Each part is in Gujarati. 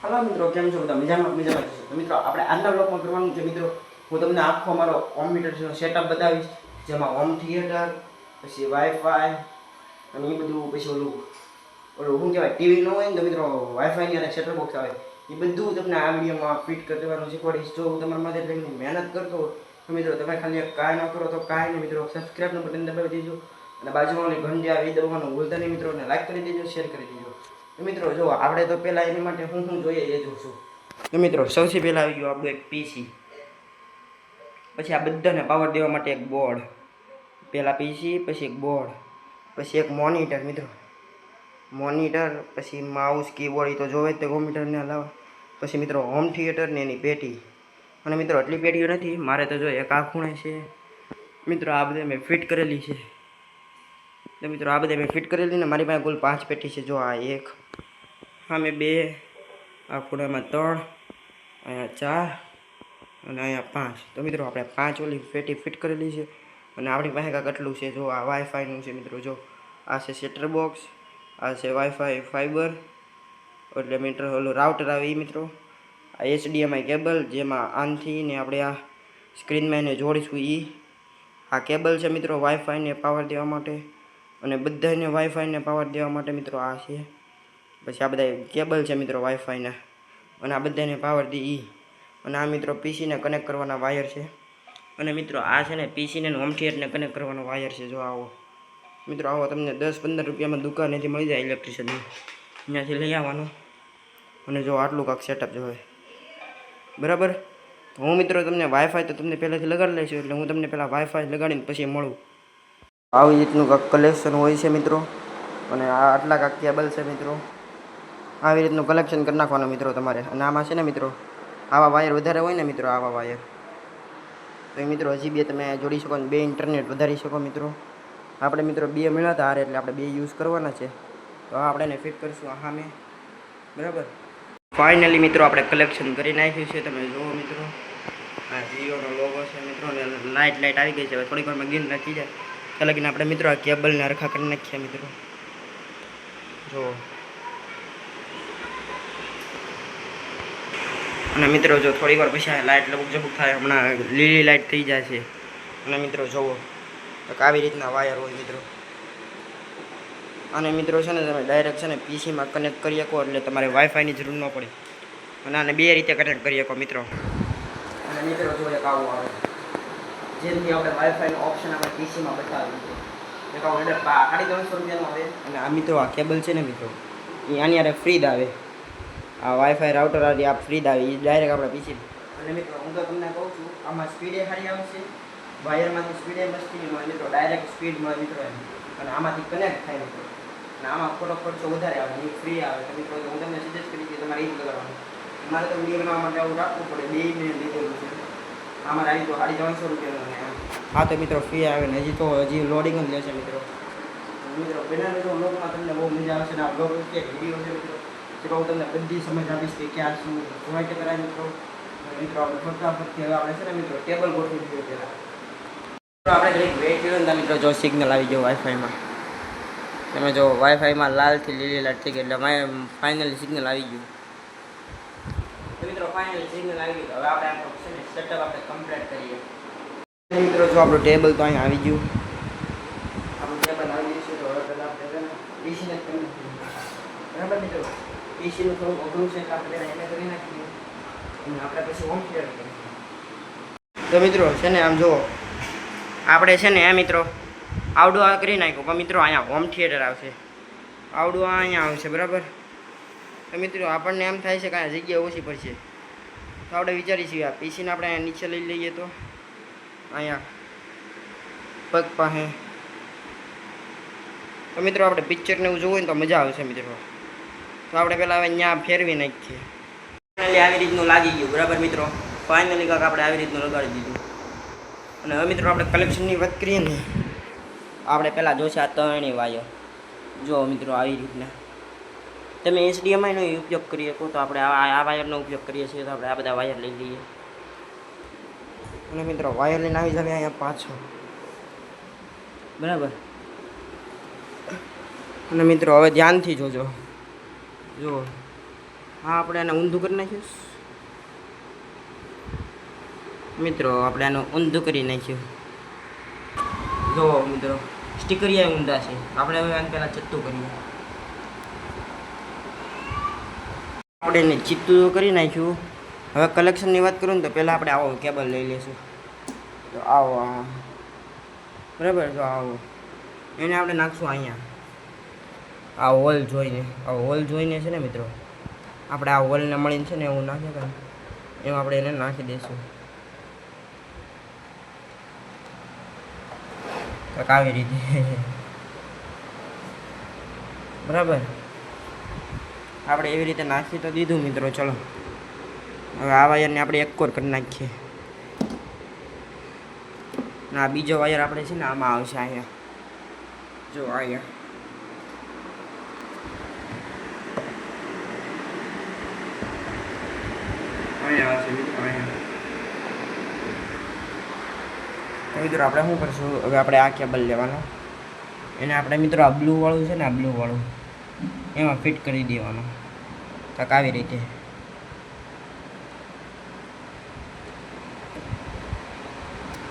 હલો મિત્રો, કેમ છો બધા? મજામાં છો? તો મિત્રો આપણે આજના બ્લોગમાં કરવાનું છે મિત્રો, હું તમને આખો અમારો હોમ થિયેટરનો સેટઅપ બતાવીશ, જેમાં હોમ થિયેટર, પછી વાઈફાઈ અને એ બધું, પછી ઓલું ઓલું શું કહેવાય, ટીવી ન હોય ને તો મિત્રો વાઈફાઈની અને સેટઅપ બોક્સ આવે, એ બધું તમને આ વિડીયોમાં ફિટ કરી દેવાનું શીખવાડીશ. જો હું તમારા માટે લઈને મહેનત કરતો હોય તો મિત્રો તમે ખાલી કાંઈ ન કરો તો કાંઈ નહીં મિત્રો, સબસ્ક્રાઈબનું બટન દબાવી દેજો અને બાજુમાં ઘંટી આવી દબાવવાનું ભૂલતા નહીં મિત્રો, અને લાઈક કરી દેજો, શેર કરી દેજો. તો મિત્રો જો આપણે તો પહેલાં એની માટે હું જોઈએ એ જોશું. તો મિત્રો સૌથી પહેલાં આવી ગયું આપણું એક પીસી, પછી આ બધાને પાવર દેવા માટે એક બોર્ડ, પહેલાં પીસી, પછી એક બોર્ડ, પછી એક મોનિટર મિત્રો, મોનિટર, પછી માઉસ, કીબોર્ડ, એ તો જોવે જ તે કોમ્પ્યુટરને અલાવા, પછી મિત્રો હોમ થિયેટર ને એની પેટી. અને મિત્રો આટલી પેટીઓ નથી મારે, તો જો એક આ ખૂણે છે મિત્રો, આ બધે મેં ફિટ કરેલી છે. તો મિત્રો આ બધે મેં ફિટ કરેલી ને મારી પાસે કુલ 5 પેટી છે. જો આ એક, હા મેં 2, આ ખૂણામાં 3, અહીંયા 4 અને અહીંયા 5. તો મિત્રો આપણે 5 ઓલી પેટી ફિટ કરેલી છે. અને આપણી પાસે કાંઈક આટલું છે. જો આ વાઈફાઈનું છે મિત્રો, જો આ છે સેટર બોક્સ, આ છે વાઈફાઈ ફાઈબર, એટલે મીટર ઓલું રાઉટર આવે એ મિત્રો, આ HDMI કેબલ, જેમાં આનથી ને આપણે આ સ્ક્રીનમાં એને જોડીશું એ, આ કેબલ છે મિત્રો વાઈફાઈને પાવર દેવા માટે, અને બધાને વાઈફાઈને પાવર દેવા માટે મિત્રો આ છે. પછી આ બધા કેબલ છે મિત્રો વાઈફાઈના, અને આ બધાને પાવર દે એ. અને આ મિત્રો પીસીને કનેક્ટ કરવાના વાયર છે. અને મિત્રો આ છે ને પીસીને હોમ થિયેટરને કનેક્ટ કરવાનો વાયર છે. જો આવો મિત્રો, આવો તમને 10-15 રૂપિયામાં દુકાનેથી મળી જાય ઇલેક્ટ્રિશિયનની, અહીંયાથી લઈ આવવાનું. અને જો આટલું કાંક સેટઅપ જોવે બરાબર. હું મિત્રો તમને વાઈફાઈ તો તમને પહેલાંથી લગાડી લઈશું, એટલે હું તમને પહેલાં વાઈફાઈ લગાડીને પછી મળું. આવી રીતનું કાંક કલેક્શન હોય છે મિત્રો, અને આ આટલા કાંક કેબલ છે મિત્રો, આવી રીતનું કલેક્શન કરી નાખવાનું મિત્રો તમારે. અને આમાં છે ને મિત્રો આવા વાયર વધારે હોય ને મિત્રો, આવા વાયર તો એ મિત્રો હજી 2 તમે જોડી શકો ને 2 ઇન્ટરનેટ વધારી શકો મિત્રો. આપણે મિત્રો 2 મળ્યા હતા હારે, એટલે આપણે 2 યુઝ કરવાના છે. તો આપણે એને ફિટ કરીશું આ સામે બરાબર. ફાઇનલી મિત્રો આપણે કલેક્શન કરી નાખ્યું છે. તમે જુઓ મિત્રો, આ જીઓનો લોગો છે મિત્રો, ને લાઇટ આવી ગઈ છે. હવે થોડીક વારમાં ગીન નાખી જાય ત્યાં લગીને આપણે મિત્રો આ કેબલને હરખા કરી નાખીએ મિત્રો. જો અને મિત્રો જો થોડીક વાર પછી લાઇટ લબુક થાય, હમણાં લીલી લાઇટ થઈ જાય છે. અને મિત્રો જુઓ તો આવી રીતના વાયર હોય મિત્રો. અને મિત્રો છે ને તમે ડાયરેક્ટ છે ને પીસીમાં કનેક્ટ કરી શકો, એટલે તમારે વાઈફાઈની જરૂર ન પડે. અને આને 2 રીતે કનેક્ટ કરી શકો મિત્રો. અને મિત્રો જો એક આવું આવે, જેથી આપણે વાઈફાઈનો ઓપ્શન આપણે પીસીમાં બતાવ્યું છે. એક આવું એટલે 350 રૂપિયાનું આવે. અને આ મિત્રો આ કેબલ છે ને મિત્રો, એ આની યારે ફ્રી જ આવે. આ વાઈફાઈ રાઉટર આ ફ્રી જ આવે, એ ડાયરેક્ટ આપણે પીસી. અને મિત્રો હું તો તમને કહું છું, આમાં સ્પીડે સારી આવશે, વાયરમાંથી સ્પીડે મસ્તી મળે મિત્રો, ડાયરેક્ટ સ્પીડ મળે મિત્રો એમ. અને આમાંથી કનેક્ટ થાય મિત્રો. અને આમાં થોડો ખર્ચો વધારે આવે, એ ફ્રી આવે. તો મિત્રો હું તમને સજેસ્ટ કરી કે તમારે એ જ લગાડવાનું. મારે તો વિડીયો બનાવવા માટે આવું રાખવું પડે. 2 મિનિટ લીધેલું છે. આમાં આવી તો 350 રૂપિયાનું. હા તો મિત્રો ફ્રી આવે ને, હજી લોડિંગ જ લેશે મિત્રો. મિત્રો પહેલાંનો જો બ્લોગમાં તમને બહુ મજા આવશે ને, આ બ્લોગ કે વિડીયો છે મિત્રો, તો હું તમને બધી સમજ આપીશ કે ક્યાં શું જોવાય કે કરાય મિત્રો. મિત્રો આપણે ફટાફટથી હવે આપણે છે ને મિત્રો ટેબલ ગોઠવી દઈએ પહેલાં. આપણે કંઈક વેઇટ કર્યો ને મિત્રો, જો સિગ્નલ આવી ગયો વાઈફાઈમાં. તમે જો વાઈફાઈમાં લાલથી લીલી લાઈટ થઈ ગઈ, એટલે ફાઇનલી સિગ્નલ આવી ગયું. તો મિત્રો ફાઇનલી સિગ્નલ આવી ગયું. હવે આપણે આપણું છે ને સેટઅપ આપણે કમ્પ્લીટ કરીએ. મિત્રો જો આપણું ટેબલ તો અહીંયા આવી ગયું, આપણું ટેબલ આવી ગયું છે. તો હવે પહેલાં આપણે પીસીને જ કરી નાખીએ બરાબર મિત્રો. પીસીનું થોડુંક અઘરું છે, તો આપણે પહેલાં એને કરી નાખીએ અને આપણે પછી હોમ થિયેટર કરીએ. તો મિત્રો છે ને આમ જુઓ, આપણે છે ને મિત્રો આવડું આ કરી નાખ્યું, પણ મિત્રો અહીંયા હોમ થિયેટર આવશે, આવડું અહીંયા આવશે બરાબર. તો મિત્રો આપણને એમ થાય છે કે અહીંયા જગ્યા ઓછી પડશે, તો આપણે વિચારીશું આ પીસીને આપણે અહીંયા નીચે લઈ લઈએ, તો અહીંયા પગ પાસે. તો મિત્રો આપણે પિક્ચરને એવું જોવું હોય ને તો મજા આવશે મિત્રો. તો આપણે પહેલાં હવે અહીંયા ફેરવી નાખીએ. ફાઇનલી આવી રીતનું લાગી ગયું બરાબર મિત્રો. ફાઇનલી કાંક આપણે આવી રીતનું લગાડી દીધું. અને હવે મિત્રો આપણે કલેક્શનની વાત કરીએ ને, આપણે પહેલાં જોશે આ 3 વાયર. જો મિત્રો આવી રીતના તમે HDMIનો ઉપયોગ કરી શકો, તો આપણે આ વાયરનો ઉપયોગ કરીએ છીએ, તો આપણે આ બધા વાયર લઈ લઈએ. અને મિત્રો વાયર લઈને આવી જાય અહીંયા પાછો બરાબર. અને મિત્રો હવે ધ્યાનથી જોજો, જુઓ હા આપણે આને ઊંધું કરી નાખ્યું મિત્રો, આપણે આનું ઊંધું કરી નાખ્યું. જો મિત્રો સ્ટીકરિયા ઊંધા છે. આપણે હવે આને પહેલાં ચત્તું કરીએ. આપણે એને ચિત્તું કરી નાખ્યું. હવે કલેક્શનની વાત કરું ને તો પહેલાં આપણે આવો કેબલ લઈ લઈશું. તો આવો બરાબર, તો આવો એને આપણે નાખશું અહીંયા. આ હોલ જોઈને, આ હોલ જોઈને છે ને મિત્રો, આપણે આ હોલને મળીને છે ને એવું નાખીએ કે એમાં આપણે એને નાખી દઈશું કંઈક આવી રીતે. બરાબર, આપણે એવી રીતે નાખી તો દીધું મિત્રો. ચલો હવે આ વાયરને આપણે એક કોર કરી નાખીએ. ના બીજો વાયર આપણે છે ને આમાં આવશે અહીંયા. જો અહીંયા આવશે મિત્રો. અહીંયા મિત્રો આપણે શું કરશું હવે, આપણે આ કેબલ લેવાનો, એને આપણે મિત્રો આ બ્લુ વાળું છે ને, આ બ્લુ વાળું એમાં ફિટ કરી દેવાનું કાંક આવી રીતે.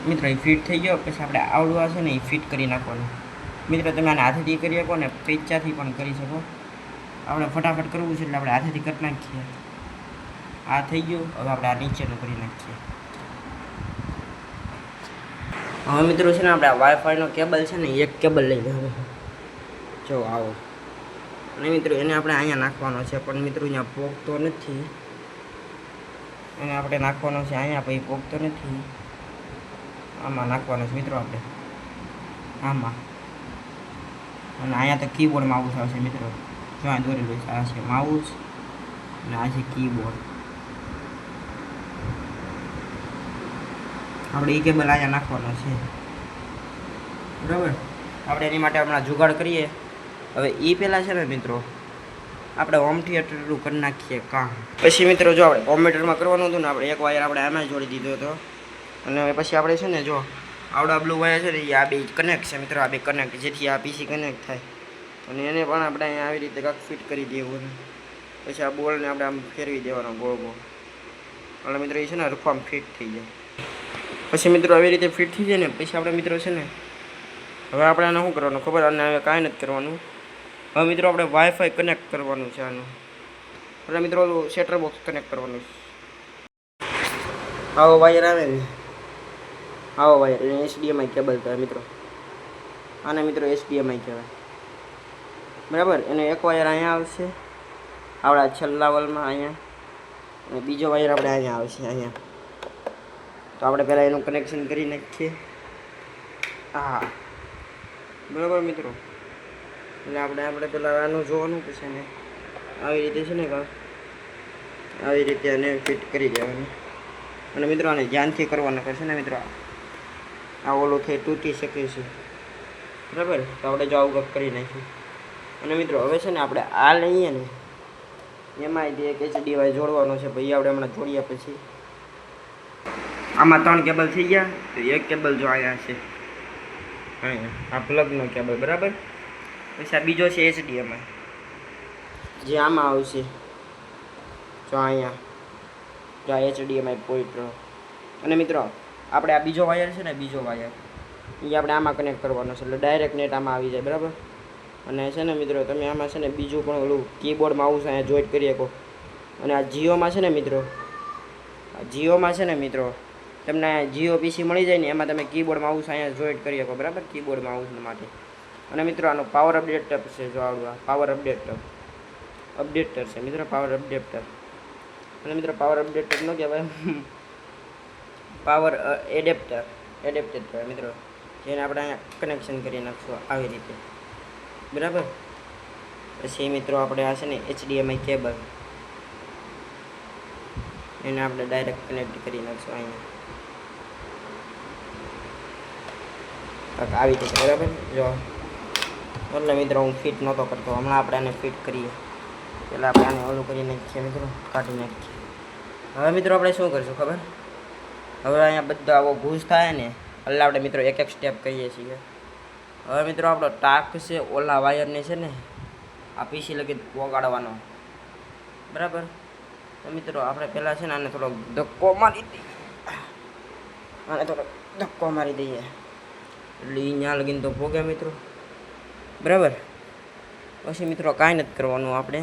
મિત્રો એ ફિટ થઈ ગયો પછી આપણે આવડવા છે ને એ ફિટ કરી નાખવાનું. મિત્રો તમે આને હાથેથી કરી શકો ને પેચાથી પણ કરી શકો. આપણે ફટાફટ કરવું છે એટલે આપણે હાથેથી કરી નાખીએ. આ થઈ ગયું. હવે આપણે આ નીચેનું કરી નાખીએ. હવે મિત્રો છે ને આપણે આ વાઈફાઈનો કેબલ છે ને એક કેબલ લઈ લેવાનું. જો આવો, અને મિત્રો એને આપણે અહીંયા નાખવાનો છે, પણ મિત્રો અહીંયા પોગતો નથી. એને આપણે નાખવાનો છે અહીંયા, પછી પોગતો નથી. આમાં નાખવાનો છે મિત્રો આપણે, આમાં. અને અહીંયા તો કીબોર્ડ માઉસ આવશે મિત્રો. જો આ દોરેલું છે, આ છે માઉસ અને આ છે કીબોર્ડ. આપણે એ કેબલ અહીંયા નાખવાનો છે. બરાબર, આપણે એની માટે હમણાં જુગાડ કરીએ. હવે એ પહેલાં છે ને મિત્રો આપણે હોમ થિયેટરનું કરી નાખીએ કામ. પછી મિત્રો જો આપણે કોમ્પ્યુટરમાં કરવાનું હતું ને, આપણે એક વાયર આપણે આમાં જોડી દીધો હતો. અને હવે પછી આપણે છે ને જો આવડા બ્લુ વાયર છે ને એ આ બે કનેક્ટ છે મિત્રો, આ બે કનેક્ટ, જેથી આ પીસી કનેક્ટ થાય. અને એને પણ આપણે અહીંયા આવી રીતે કાંક ફિટ કરી દેવું. પછી આ બોલને આપણે આમ ફેરવી દેવાનો ગોળ ગોળ, એટલે મિત્રો એ છે ને રફામ ફિટ થઈ જાય. પછી મિત્રો આવી રીતે ફિટ થઈ જાય ને પછી આપણે મિત્રો છે ને હવે આપણે આને શું કરવાનું ખબર, આને હવે કાંઈ નથી કરવાનું. હવે મિત્રો આપણે વાઈફાઈ કનેક્ટ કરવાનું છે આનું, એટલે મિત્રો સેટર બોક્સ કનેક્ટ કરવાનું છે. આવો વાયર આવે ને, આવો વાયર એને HDMI કેબલ કહેવાય મિત્રો. આને મિત્રો HDMI કહેવાય. બરાબર, એને એક વાયર અહીંયા આવશે આપણા છેલ્લા વોલમાં અહીંયા, અને બીજો વાયર આપણે અહીંયા આવશે અહીંયા. તો આપણે પહેલાં એનું કનેક્શન કરી નાખીએ. હા બરાબર મિત્રો, એટલે આપણે પહેલાં આનું જોવાનું પછી એને આવી રીતે છે ને આવી રીતે આને ફિટ કરી દેવાનું. અને મિત્રો આને ધ્યાનથી કરવાના કરશે ને મિત્રો, આ ઓલું થઈ તૂટી શકે છે. બરાબર, તો આપણે જો આવું કંઈક કરી નાખ્યું. અને મિત્રો હવે છે ને આપણે આ લઈએ ને એમાં એક HDMI જોડવાનો છે. ભાઈ આપણે હમણાં જોડીએ પછી આમાં 3 કેબલ થઈ ગયા. તો એક કેબલ જો અહીંયા છે, અહીંયા આ પ્લગનો કેબલ. બરાબર, પછી આ બીજો છે HDMI જે આમાં આવશે. જો અહીંયા જો આ HDMI પોઈન્ટ. અને મિત્રો આપણે આ બીજો વાયર છે ને, બીજો વાયર એ આપણે આમાં કનેક્ટ કરવાનો છે, એટલે ડાયરેક્ટ નેટ આમાં આવી જાય. બરાબર, અને છે ને મિત્રો તમે આમાં છે ને બીજું પણ ઓલું કીબોર્ડ માઉસ અહીંયા જોઈન્ટ કરી શકો. અને આ જીઓમાં છે ને મિત્રો, આ જીઓમાં છે ને મિત્રો તમને જીઓ PC મળી જાય ને એમાં તમે કીબોર્ડ માઉસ અહીંયા જોઈન્ટ કરી શકો. બરાબર, કીબોર્ડ માઉસ માટે. અને મિત્રો આનો પાવર અપડેટર છે. જો આવડું પાવર અપડેટર છે મિત્રો, પાવર અપડેટર. અને મિત્રો પાવર અપડેટર ન કહેવાય, પાવર એડેપ્ટર કહેવાય મિત્રો, જેને આપણે અહીંયા કનેક્શન કરી નાખશું આવી રીતે. બરાબર, પછી મિત્રો આપણે આ છે ને HDMI કેબલ એને આપણે ડાયરેક્ટ કનેક્ટ કરી નાખશું અહીંયા આવી રીતે. બરાબર, જો એટલે મિત્રો હું ફિટ નહોતો કરતો, હમણાં આપણે આને ફિટ કરીએ. પહેલાં આપણે આને ઓલું કરી નાખીએ મિત્રો, કાઢી નાખીએ. હવે મિત્રો આપણે શું કરીશું ખબર, હવે અહીંયા બધા આવો ભૂસ થાય ને એટલે આપણે મિત્રો એક એક સ્ટેપ કહીએ છીએ. હવે મિત્રો આપણો ટાસ્ક છે ઓલા વાયરને છે ને આ PC લગી પોગાડવાનો. બરાબર. તો મિત્રો આપણે પહેલાં છે ને આને થોડોક ધક્કો મારી દઈએ, આને થોડોક ધક્કો મારી દઈએ એટલે અહીંયા લગીને તો ભોગે મિત્રો. બરાબર. પછી મિત્રો કાંઈ નથી કરવાનું, આપણે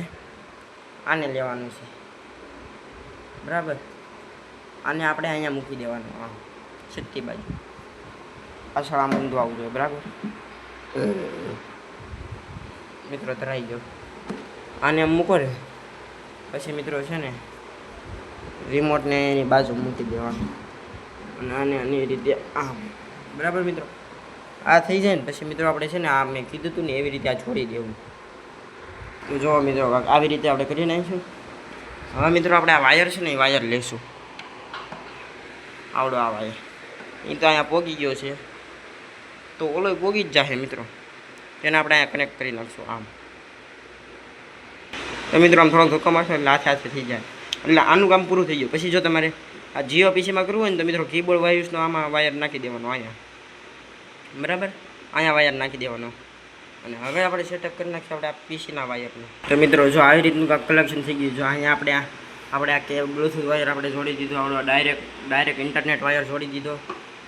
આને લેવાનું છે. બરાબર. આને આપણે અહીંયા મૂકી દેવાનું, હા છઠ્ઠી બાજુ પાછળ આમ ઊંધું આવવું જોઈએ. બરાબર મિત્રો, ધરાઈ ગયો. આને આમ મૂકો ને પછી મિત્રો છે ને રિમોટને એની બાજુ મૂકી દેવાનું અને આને આની રીતે આમ. બરાબર મિત્રો, આ થઈ જાય ને પછી મિત્રો આપણે છે ને આ મેં કીધું હતું ને એવી રીતે આ છોડી દેવું. જો મિત્રો આવી રીતે આપણે કરી નાખીશું. હવે મિત્રો આપણે આ વાયર છે ને એ વાયર લઈશું, આવડો આ વાયર. એ તો અહીંયા પોગી ગયો છે, તો ઓલો પોગી જ જશે મિત્રો. તેને આપણે અહીંયા કનેક્ટ કરી નાખશું આમ. તો મિત્રો આમ થોડોક ધક્કો મારશો એટલે હાથે થઈ જાય, એટલે આનું કામ પૂરું થઈ ગયું. પછી જો તમારે આ જીઓ પીસીમાં કરવું હોય ને તો મિત્રો કીબોર્ડ વાયુસનો આમાં વાયર નાખી દેવાનો અહીંયા. બરાબર, અહીંયા વાયર નાખી દેવાનો. અને હવે આપણે સેટઅપ કરી નાખીએ આપણે આ પીસીના વાયરને. તો મિત્રો જો આવી રીતનું કાંઈક કલેક્શન થઈ ગયું. જો અહીંયા આપણે આ કે બ્લૂટૂથ વાયર આપણે જોડી દીધો, આપણો ડાયરેક્ટ ઇન્ટરનેટ વાયર જોડી દીધો.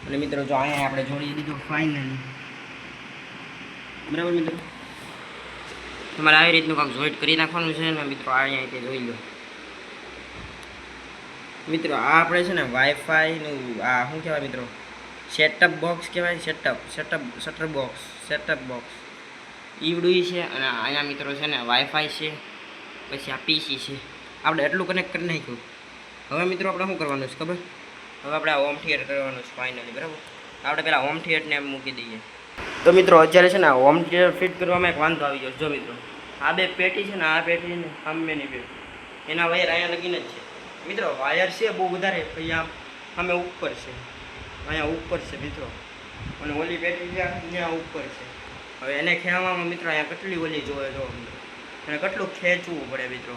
અને મિત્રો જો અહીંયા આપણે જોડી દીધો ફાઇનલી. બરાબર મિત્રો, તમારે આવી રીતનું કાંઈક જોઈન્ટ કરી નાખવાનું છે ને મિત્રો. અહીંયા તે જોઈ લો મિત્રો, આ આપણે છે ને વાઈફાઈનું આ શું કહેવાય મિત્રો, સેટઅપ બોક્સ કહેવાય. સેટઅપ બોક્સ ઈવડું છે. અને અહીંયા મિત્રો છે ને વાઈફાઈ છે, પછી આ પીસી છે. આપણે એટલું કનેક્ટ કરી નાખ્યું. હવે મિત્રો આપણે શું કરવાનું છે ખબર? હવે આપણે આ હોમ થિયેટર કરવાનું છે ફાઇનલી. બરાબર, આપણે પહેલાં હોમ થિયેટરને એમ મૂકી દઈએ. તો મિત્રો અત્યારે છે ને હોમ થિયેટર ફિટ કરવામાં એક વાંધો આવી ગયો. જો મિત્રો આ બે પેટી છે ને, આ પેટી ને સામેની પેટી, એના વાયર અહીંયા લગીને જ છે મિત્રો. વાયર છે બહુ વધારે, અહીંયા અમે ઉપર છે, અહીંયા ઉપર છે મિત્રો. અને ઓલી પેટી છે ત્યાં ઉપર છે. હવે એને ખેંચવામાં મિત્રો અહીંયા કેટલી ઓલી જોવે જો મિત્રો, એને કેટલું ખેંચવું પડે મિત્રો.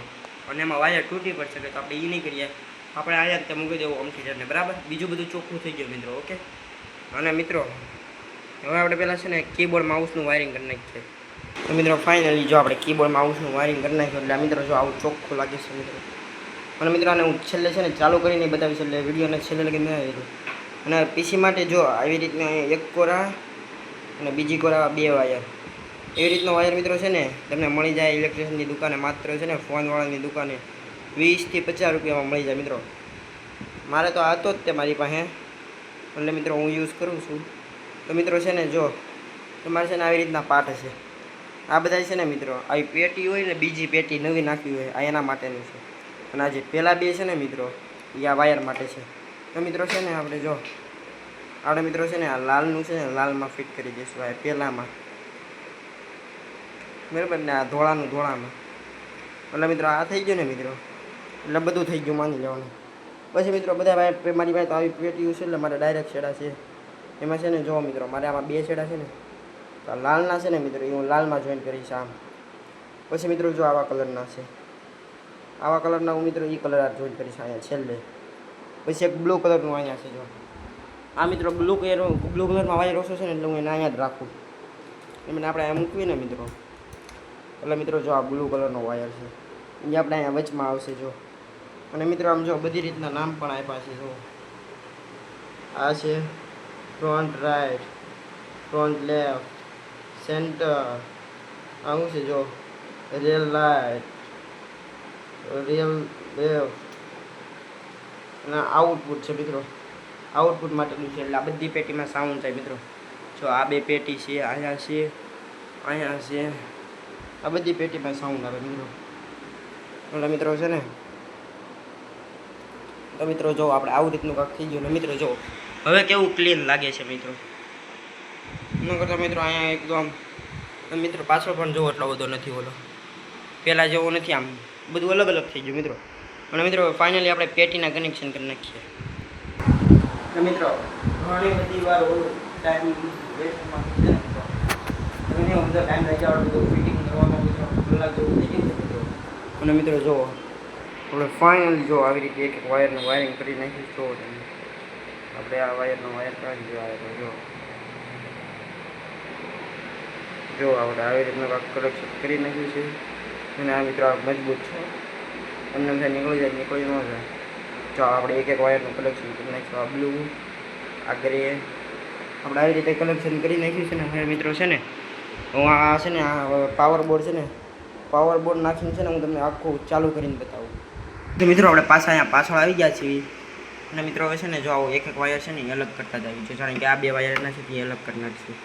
અને એમાં વાયર તૂટી પડશે તો આપણે એ નહીં કરીએ, આપણે અહીંયા જ મૂકી દેવું હોમ થિયેટરને. બરાબર, બીજું બધું ચોખ્ખું થઈ ગયું મિત્રો. ઓકે. અને મિત્રો હવે આપણે પહેલાં છે ને કીબોર્ડ માઉસનું વાયરિંગ કરી નાખીએ. તો મિત્રો ફાઇનલી જો આપણે કીબોર્ડ માઉસનું વાયરિંગ કરી નાખ્યું એટલે મિત્રો જો આવું ચોખ્ખું લાગે છે મિત્રો. અને મિત્રો આને હું છેલ્લે છે ને ચાલુ કરીને બતાવીશ, એટલે વિડીયોને છેલ્લે લગી મેં આવી. અને પીસી માટે જો આવી રીતના એક કોરા અને બીજી કોરા બે વાયર, એવી રીતનો વાયર મિત્રો છે ને તમને મળી જાય ઇલેક્ટ્રિશિયનની દુકાને. માત્ર છે ને ફોનવાળાની દુકાને 20 થી 50 રૂપિયામાં મળી જાય મિત્રો. મારે તો હતો જ તે મારી પાસે, એટલે મિત્રો હું યુઝ કરું છું. તો મિત્રો છે ને જો તમારે છે ને આવી રીતના પાર્ટ હશે. આ બધા છે ને મિત્રો આવી પેટી હોય ને, બીજી પેટી નવી નાખવી હોય આ એના માટેનું છે. અને આ જે પહેલાં બે છે ને મિત્રો એ આ વાયર માટે છે. તો મિત્રો છે ને આપણે મિત્રો છે ને આ લાલનું છે ને લાલમાં ફિટ કરી દઈશું આ પહેલાંમાં. બરાબર ને, આ ધોળાનું ધોળામાં. એટલે મિત્રો આ થઈ ગયું ને મિત્રો, એટલે બધું થઈ ગયું માની લેવાનું. પછી મિત્રો બધા મારી પાસે તો આવી પેટીઓ છે એટલે મારે ડાયરેક્ટ છેડા છે. એમાં છે ને જો મિત્રો મારે આમાં બે છેડા છે ને, તો લાલના છે ને મિત્રો એ હું લાલમાં જોઈન કરીશ આમ. પછી મિત્રો જો આવા કલરના છે, આવા કલરના હું મિત્રો એ કલર જોઈન કરીશ અહીંયા છેલ્લે. પછી એક બ્લુ કલરનું અહીંયા છે જો. આ મિત્રો બ્લુ કલરમાં વાયર ઓછો છે ને એટલે હું એને અહીંયા જ રાખું. એમને આપણે અહીંયા મૂકવી ને મિત્રો, એટલે મિત્રો જો આ બ્લુ કલરનો વાયર છે એ આપણે અહીંયા વચમાં આવશે જો. અને મિત્રો આમ જો બધી રીતના નામ પણ આપ્યા છે જો. આ છે front right, front left, centre, આવું છે જો રિયલ લાઇટ, રિયલ લેફ્ટ. અને આઉટપુટ છે મિત્રો, આઉટપુટ માટેનું છે. એટલે આ બધી પેટીમાં સાઉન્ડ થાય મિત્રો. જો આ બે પેટી છે, અહીંયા છે, અહીંયા છે, આ બધી પેટીમાં સાઉન્ડ આવે મિત્રો. એટલે મિત્રો છે ને, તો મિત્રો જો આપણે આવું રીતનું કાંક થઈ ગયું ને મિત્રો. જો હવે કેવું ક્લીન લાગે છે મિત્રો. ન કરતા મિત્રો અહીંયા એકદમ મિત્રો પાછળ પણ જો એટલો બધો નથી ઓલો પહેલાં જેવો નથી, આમ બધું અલગ અલગ થઈ ગયું મિત્રો. અને મિત્રો ફાઇનલી આપણે પેટીના કનેક્શન કરી નાખીએ. તો મિત્રો ઘણી બધી વાર ટાઈમ વેસ્ટમાં ટાઈમ રહી જાય બધું ફિટિંગ કરવામાં મિત્રો કલાક જેવું થઈ ગયું છે મિત્રો. અને મિત્રો જો આપણે ફાઇનલી જો આવી રીતે એક વાયરનું વાયરિંગ કરી નાખ્યું. જો આપણે આ વાયરનો વાયર કાઢી દેવા જો આપણે આવી રીતનું કલેક્શન કરી નાખ્યું છે. અને આ મિત્રો આ મજબૂત છે. એમને થાય નીકળી ન જાય. જો આપણે એક વાયરનું કલેક્શન કરી નાખ્યું. આ બ્લુ, આ ગ્રે, આપણે આવી રીતે કલેક્શન કરી નાખ્યું છે ને. હવે મિત્રો છે ને હું આ છે ને આ પાવર બોર્ડ છે ને, પાવર બોર્ડ નાખીને છે ને હું તમને આખું ચાલુ કરીને બતાવું. તો મિત્રો આપણે અહીંયા પાછળ આવી ગયા છીએ. અને મિત્રો હવે છે ને જો આવું એક વાયર છે ને એ અલગ કરતા જ આવ્યું છે. જાણે કે આ 2 વાયર એના છે એ અલગ કરી નાખીશું.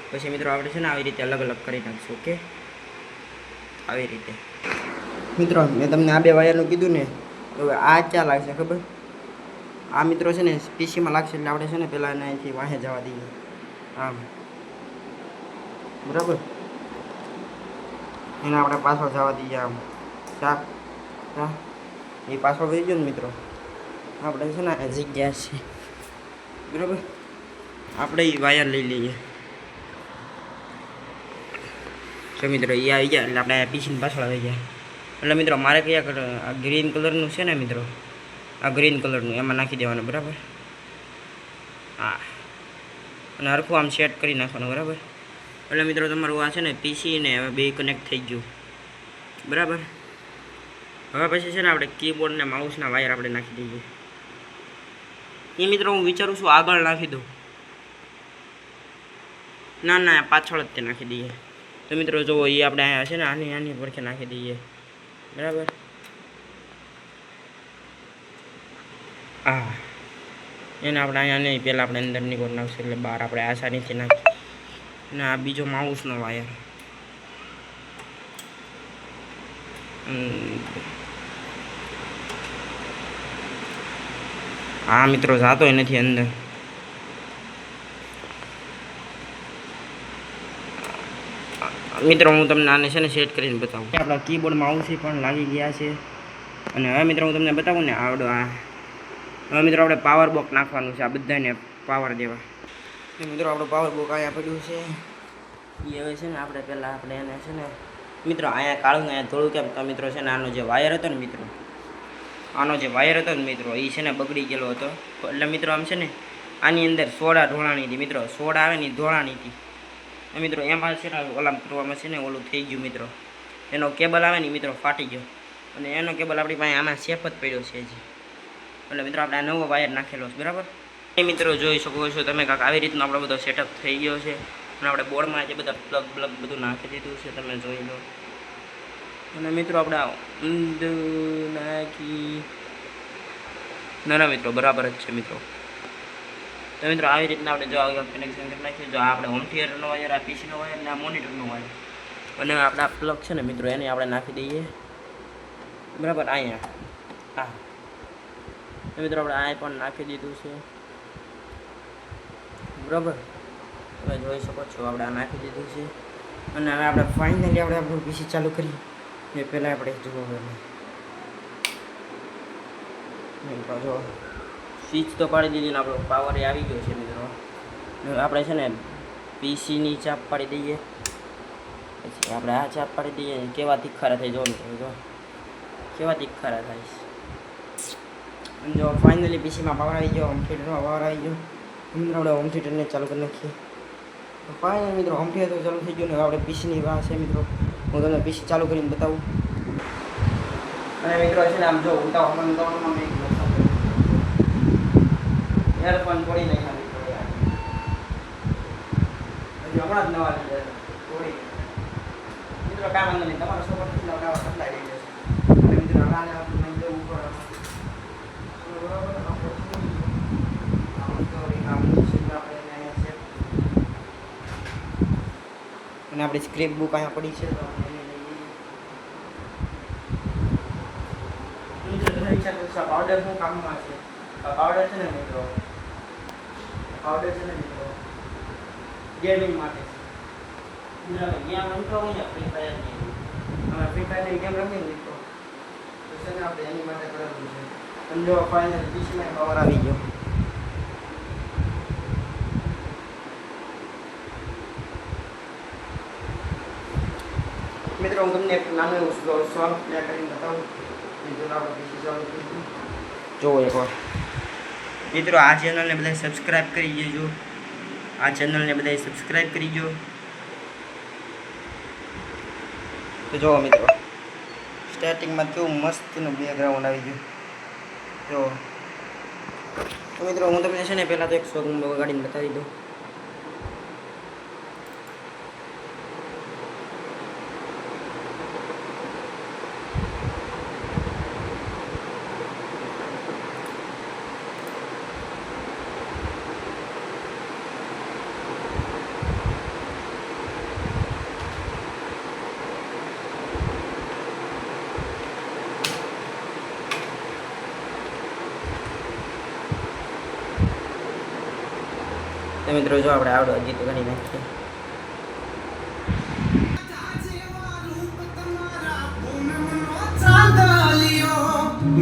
પછી મિત્રો આપણે છે ને આવી રીતે અલગ અલગ કરી નાખીશું. ઓકે, આવી રીતે. મિત્રો મેં તમને આ 2 વાયરનું કીધું ને, હવે આ ક્યાં લાગશે ખબર? આ મિત્રો છે ને પીસીમાં લાગશે એટલે આપણે છે ને પહેલાં એને અહીંથી વાહે જવા દઈએ. આમ બરાબર, એને આપણે પાછળ જવા દઈએ. આમ એ પાછળ વહી ગયો ને મિત્રો. આપણે છે ને જગ્યા છે બરાબર, આપણે એ વાયર લઈ લઈએ. તો મિત્રો એ આવી ગયા એટલે આપણે પીસીની પાછળ આવી ગયા. એટલે મિત્રો મારે કયા આ ગ્રીન કલરનું છે ને મિત્રો, આ ગ્રીન કલરનું એમાં નાખી દેવાનું બરાબર. હા, અને હરખું આમ સેટ કરી નાખવાનું બરાબર. એટલે મિત્રો તમારું આ છે ને પીસી ને હવે 2 કનેક્ટ થઈ ગયું બરાબર. હવે પછી છે ને આપણે કીબોર્ડ ને માઉસના વાયર આપણે નાખી દઈએ. એ મિત્રો હું વિચારું છું આગળ નાખી દઉં. ના પાછળ જ તે નાખી દઈએ. તો મિત્રો જુઓ એ આપણે અહીંયા છે ને આની પડખે નાખી દઈએ બરાબર. હા, એને આપણે અહીંયા નહીં, પહેલાં આપણે અંદરની કોર નાખશું એટલે બહાર આપણે આસાનીથી નાખીએ. અને આ બીજો માઉસનો વાયર. હા મિત્રો જાતોય નથી અંદર. મિત્રો હું તમને આને છે ને સેટ કરીને બતાવું. આપણા કીબોર્ડ માઉસ પણ લાગી ગયા છે. અને હવે મિત્રો હું તમને બતાવું ને આવડો આ. હવે મિત્રો આપણે પાવર બોક્સ નાખવાનું છે, આ બધાને પાવર દેવા. મિત્રો આપણું પાવર બોક્સ અહીંયા પડ્યું છે. એ હવે છે ને આપણે પહેલાં આપણે એને છે ને મિત્રો અહીંયા કાળું અહીંયા થોડું કેમ તો મિત્રો છે ને આનો જે વાયર હતો ને મિત્રો, આનો જે વાયર હતો ને મિત્રો એ છે ને બગડી ગયેલો હતો. એટલે મિત્રો આમ છે ને આની અંદર સોડા ઢોળાણી હતી મિત્રો, સોડા આવે ને એ ઢોળાણી હતી મિત્રો. એમાં છે ને ઓલામ કરવામાં છે ને ઓલું થઈ ગયું મિત્રો, એનો કેબલ આવે ને મિત્રો ફાટી ગયો. અને એનો કેબલ આપણી પાસે આમાં સેફ જ પડ્યો છે હજી. એટલે મિત્રો આપણે આ નવો વાયર નાખેલો છે બરાબર. એ મિત્રો જોઈ શકો છો તમે કાંક આવી રીતનો આપણો બધો સેટઅપ થઈ ગયો છે. અને આપણે બોર્ડમાં જે બધા પ્લગ બધું નાખી દીધું છે, તમે જોઈ લો. અને મિત્રો આપણે ઊંધું નાખી ના મિત્રો બરાબર જ છે મિત્રો. તો મિત્રો આવી રીતના આપણે જો કનેક્શન કરી નાખીએ. જો આપણે હોમ થિયેટરનો વાયર, આ પીસીનો વાયર ને આ મોનિટરનો વાયર, અને આપણા પ્લગ છે ને મિત્રો એને આપણે નાખી દઈએ બરાબર અહીંયા. હા મિત્રો આપણે આ પણ નાખી દીધું છે બરાબર. તમે જોઈ શકો છો આપણે આ નાખી દીધું છે. અને હવે આપણે ફાઇનલી આપણે આપણું પીસી ચાલુ કરી એ પહેલાં આપણે જુઓ જો સ્વિચ તો પાડી દીધી ને આપણો પાવર એ આવી ગયો છે મિત્રો. આપણે છે ને પીસીની ચાપ પાડી દઈએ, પછી આપણે આ ચાપ પાડી દઈએ. કેવા તીખારા થઈ જો મિત્રો, જો કેવા તીખારા થાય છે. અને જો ફાઇનલી પીસીમાં પાવર આવી ગયો, હોમ થિયેટરમાં પાવર આવી ગયો. મિત્રો આપણે હોમ થિયેટરને ચાલુ કરી નાખીએ. તો ફાઇનલ મિત્રો હોમ થિયેટર ચાલુ થઈ ગયું ને હવે આપણે પીસીની વાત છે મિત્રો. હું તમને પીસી ચાલુ કરીને બતાવું. અને મિત્રો છે ને આમ જો ઉતાવળમાં મેં એરફોન તોડી નાખ્યા મિત્રો. હજી હમણાં જ નવા લીધા તોડી મિત્રો. કામ વાંધો નહીં, તમારો સપોર્ટ નવા સપ્લાય લઈ જશે. અને મિત્રો આને આપણે જવું પડે અને આપણી સ્ક્રિપ્ટ બુક અહીંયા પડી છે. તો પાવડર શું કામમાં છે? પાવડર છે ને મિત્રો, પાવડર છે ને મિત્રો ગેમિંગ માટે ગેમ રમતો હોય ને ફ્રી ફાયર ની ગેમ રમીએ મિત્રો તો છે ને આપણે એની માટે કરેલું છે. અને જો ફાઇનલ પીસીમાં પાવર આવી ગયો. મિત્રો હું તમને એક નાનું એવું સોંગ પ્લે કરીને બતાવું. જો એકવાર મિત્રો આ ચેનલને બધા સબસ્ક્રાઈબ કરી દેજો. આ ચેનલને બધા સબસ્ક્રાઈબ કરી દો. તો જો મિત્રો સ્ટાર્ટિંગમાં કેવું મસ્તનું બેકગ્રાઉન્ડ આવી ગયું તો મિત્રો હું તમને છે ને પહેલાં તો એક સોંગ વગાડીને બતાવી દઉં. મિત્રો જો આપણે આવડો ગીત ગણી નાખીએ.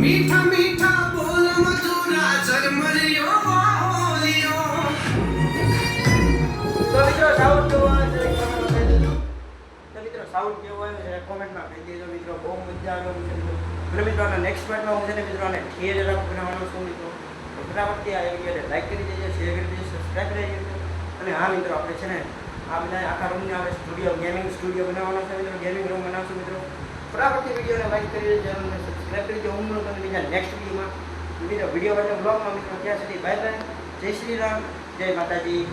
મીઠા મીઠા બોલ મધુરા ઝરમરિયો હોલિયો. તો મિત્રો સાઉન્ડ કેવો આવે છે કોમેન્ટમાં કહી દેજો મિત્રો. બહુ મજા આવે છે મિત્રો. મિત્રો આના નેક્સ્ટ પાર્ટમાં હું છે ને મિત્રો આને થિયેટર બનાવવાનો છું મિત્રો. તો ફટાફટથી આ વિડીયોને લાઈક કરી દેજો, શેર કરી દેજો, સબસ્ક્રાઈબ કરી દેજો. અને હા મિત્રો આપણે છે ને આ બધા આખા રૂમને આપણે સ્ટુડિયો ગેમિંગ સ્ટુડિયો બનાવવાનો છે મિત્રો. ગેમિંગ રૂમ બનાવશું મિત્રો. ફટાફટથી વિડીયોને લાઈક કરી દેજો, ચેનલને સબસ્ક્રાઈબ કરી દેજો. હું મળું તમને બીજા નેક્સ્ટ વિડીયોમાં. વિડીયો માટે બ્લોગમાં મિત્રો. ત્યાં સુધી બાય બાય. જય શ્રી રામ, જય માતાજી.